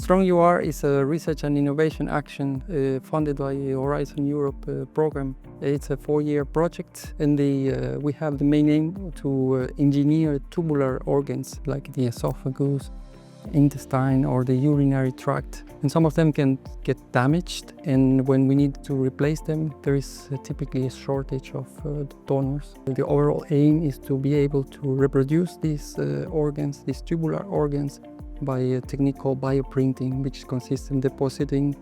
StrongUR is a research and innovation action funded by the Horizon Europe program. It's a 4-year project, and we have the main aim to engineer tubular organs like the esophagus, intestine or the urinary tract. And some of them can get damaged, and when we need to replace them, there is typically a shortage of donors. The overall aim is to be able to reproduce these organs, these tubular organs, by a technique called bioprinting, which consists in depositing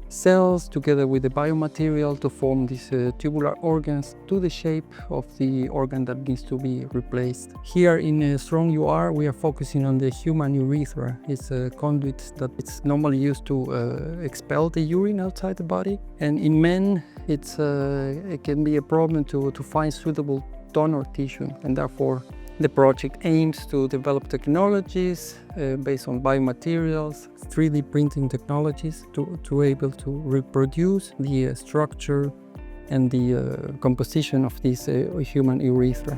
cells together with the biomaterial to form these tubular organs to the shape of the organ that needs to be replaced. Here in StrongUR we are focusing on the human urethra. It's a conduit that it's normally used to expel the urine outside the body, and in men it can be a problem to find suitable donor tissue, and therefore the project aims to develop technologies based on biomaterials, 3D printing technologies to able to reproduce the structure and the composition of this human urethra.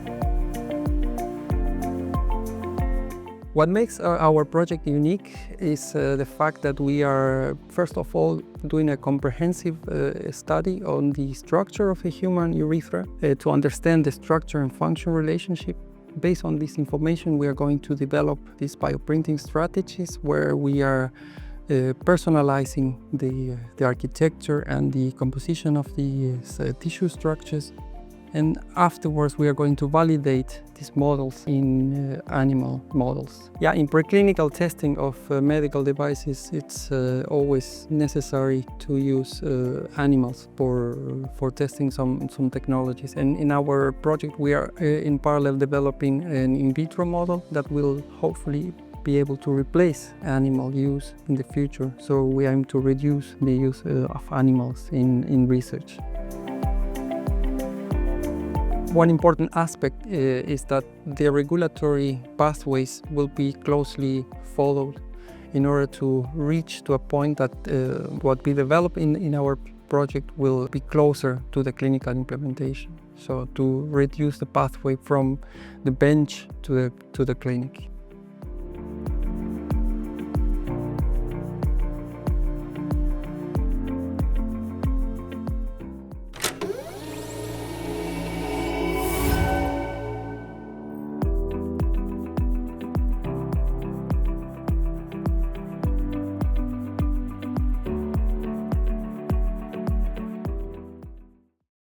What makes our project unique is the fact that we are, first of all, doing a comprehensive study on the structure of a human urethra to understand the structure and function relationship. Based on this information, we are going to develop these bioprinting strategies where we are personalizing the architecture and the composition of the tissue structures. And afterwards, we are going to validate these models in animal models. Yeah, in preclinical testing of medical devices, it's always necessary to use animals for testing some technologies. And in our project, we are in parallel developing an in vitro model that will hopefully be able to replace animal use in the future. So we aim to reduce the use of animals in research. One important aspect is that the regulatory pathways will be closely followed in order to reach to a point that what we develop in our project will be closer to the clinical implementation. So to reduce the pathway from the bench to the clinic.